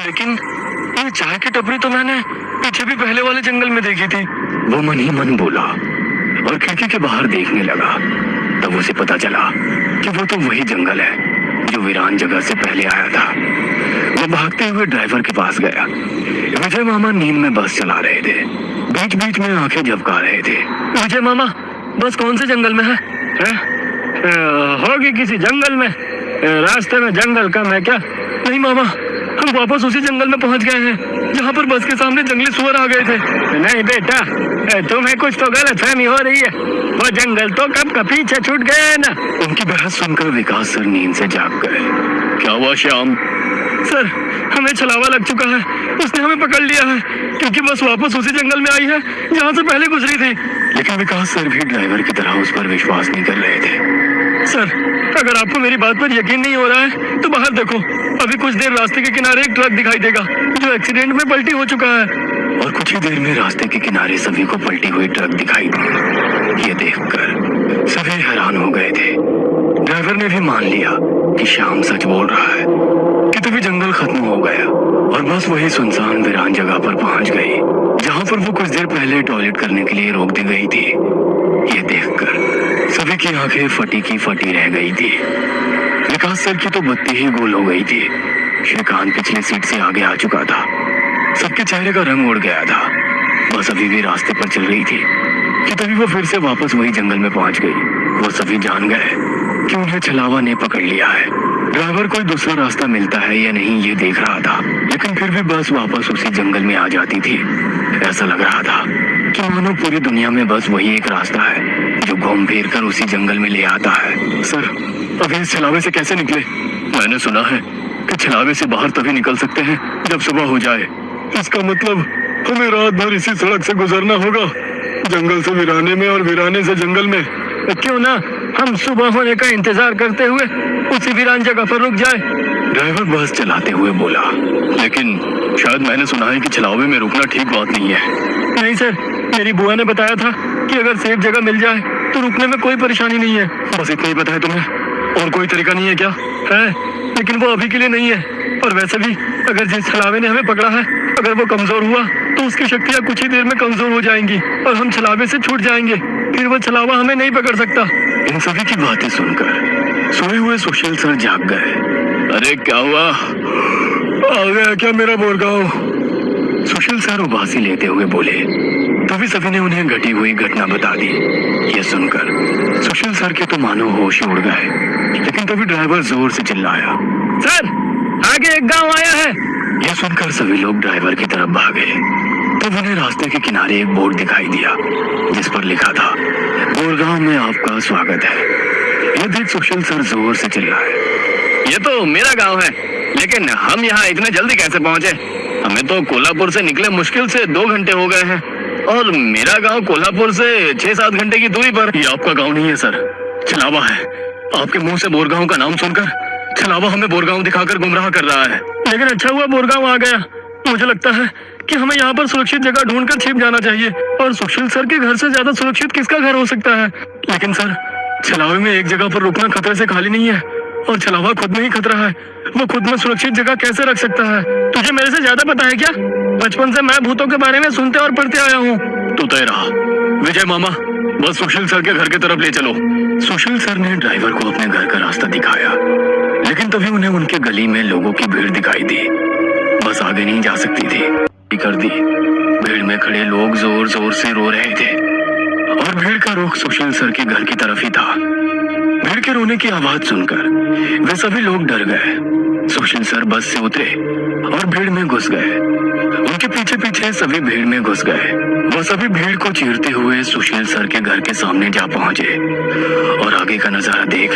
लेकिन ये चाय की टपरी तो मैंने पीछे भी पहले वाले जंगल में देखी थी। वो मन ही मन बोला और खिड़की के बाहर देखने लगा। तब उसे पता चला कि वो तो वही जंगल है जो वीरान जगह से पहले आया था। वो भागते हुए ड्राइवर के पास गया। विजय मामा नींद में बस चला रहे थे, बीच बीच में आंखें झपका रहे थे। विजय मामा, बस कौन से जंगल में है? होगी किसी जंगल में, रास्ते में जंगल कम है क्या? नहीं मामा, हम वापस उसी जंगल में पहुंच गए हैं जहाँ पर बस के सामने जंगली सुअर आ गए थे। नहीं बेटा, तुम्हें कुछ तो गलतफहमी हो रही है। वो जंगल तो कब का पीछे छूट गए ना। उनकी बहस सुनकर विकास सर नींद से जाग गए। क्या हुआ श्याम? सर, हमें छलावा लग चुका है। उसने हमें पकड़ लिया है क्योंकि बस वापस उसी जंगल में आई है जहाँ से पहले गुजरी थी। लेकिन विकास सर भी ड्राइवर की तरह उस पर विश्वास नहीं कर रहे थे। सर, अगर आपको मेरी बात पर यकीन नहीं हो रहा है तो बाहर देखो। अभी कुछ देर रास्ते के किनारे एक ट्रक दिखाई देगा जो एक्सीडेंट में पलटी हो चुका है। और कुछ ही देर में रास्ते के किनारे सभी को पलटी हुई ट्रक दिखाई दी। ये देखकर सभी हैरान हो गए थे। ड्राइवर ने भी मान लिया कि श्याम सच बोल रहा है कि तभी जंगल खत्म हो गया और बस वही सुनसान वीरान जगह पर पहुंच गई जहां पर वो कुछ देर पहले टॉयलेट करने के लिए रोक दी गई थी। ये देखकर सभी की आंखें फटी की फटी रह गई थी। विकास सर की तो बत्ती ही गोल हो गई थी। श्रीकांत पिछली सीट से आगे आ चुका था। सबके चेहरे का रंग उड़ गया था। बस अभी भी रास्ते पर चल रही थी कि तभी वो फिर से वापस वही जंगल में पहुंच गई। वो सभी जान गए कि उन्हें छलावा ने पकड़ लिया है। ड्राइवर कोई दूसरा रास्ता मिलता है या नहीं ये देख रहा था, लेकिन फिर भी बस वापस उसी जंगल में आ जाती थी। ऐसा लग रहा था कि मानो पूरी दुनिया में बस वही एक रास्ता है जो घूम फिर कर उसी जंगल में ले आता है। सर, अभी इस छलावे से कैसे निकले? मैंने सुना है कि छलावे से बाहर तभी निकल सकते हैं जब सुबह हो जाए। इसका मतलब हमें रात भर इसी सड़क से गुजरना होगा, जंगल से वीराने में और वीराने से जंगल में। क्यों ना हम सुबह होने का इंतजार करते हुए उसी वीरान जगह पर रुक जाए। ड्राइवर बस चलाते हुए बोला। लेकिन शायद मैंने सुना है कि छलावे में रुकना ठीक बात नहीं है। नहीं सर, मेरी बुआ ने बताया था कि अगर सेफ जगह मिल जाए तो रुकने में कोई परेशानी नहीं है। बस इतना ही पता है तुम्हें? और कोई तरीका नहीं है क्या? है, लेकिन वो अभी के लिए नहीं है। और वैसे भी अगर जिस छलावे ने हमें पकड़ा है, अगर वो कमजोर हुआ तो उसकी शक्तियाँ कुछ ही देर में कमजोर हो जाएंगी और हम छलावे से छूट जाएंगे। फिर वो छलावा हमें नहीं पकड़ सकता। इन सभी की बातें सुनकर सोए हुए सुशील सर जाग गए। अरे क्या हुआ? आ गया क्या मेरा बोरगांव? सुशील सर उबासी लेते हुए बोले। तभी सभी ने उन्हें घटी हुई घटना बता दी। ये सुनकर सुशील सर के तो मानो होश उड़ गए। लेकिन तभी ड्राइवर जोर से चिल्लाया, सर, आगे एक गांव आया है। यह सुनकर सभी लोग ड्राइवर की तरफ भागे। तब उन्हें रास्ते के किनारे एक बोर्ड दिखाई दिया जिस पर लिखा था, बोरगांव में आपका स्वागत है। यह देख सुशील सर जोर से चिल्लाए, ये तो मेरा गांव है, लेकिन हम यहाँ इतने जल्दी कैसे पहुँचे? हमें तो कोल्हापुर से निकले मुश्किल से 2 घंटे हो गए हैं और मेरा गांव कोल्हापुर से 6-7 घंटे की दूरी पर। ये आपका गांव नहीं है सर, छलावा है। आपके मुंह से बोरगांव का नाम सुनकर छलावा हमें बोरगांव दिखाकर गुमराह कर रहा है। लेकिन अच्छा हुआ बोरगांव आ गया। मुझे लगता है कि हमें यहाँ पर सुरक्षित जगह ढूंढकर छिप जाना चाहिए। और सुशील सर के घर से ज्यादा सुरक्षित किसका घर हो सकता है? लेकिन सर, छलावे में एक जगह पर रुकना खतरे से खाली नहीं है और छलावा खुद में ही खतरा है। वो खुद में सुरक्षित जगह कैसे रख सकता है? तुझे मेरे से ज्यादा पता है क्या? बचपन से मैं भूतों के बारे में सुनते और पढ़ते आया हूँ। तू तय रहा विजय मामा, बस सुशील सर के घर की तरफ ले चलो। सुशील सर ने ड्राइवर को अपने घर का रास्ता दिखाया, लेकिन तभी उन्हें उनके गली में लोगों की भीड़ दिखाई दी। बस आगे नहीं जा सकती थी। कर दी। भीड़ में खड़े लोग जोर जोर से रो रहे थे और भीड़ का रुख सुशील सर के घर की तरफ ही था। भीड़ के रोने की आवाज सुनकर वे सभी लोग डर गए। सुशील सर बस से उतरे और भीड़ में घुस गए। उनके पीछे पीछे सभी भीड़ में घुस गए। वो सभी भीड़ को चीरते हुए सुशील सर के घर के सामने जा पहुंचे और आगे का नजारा देख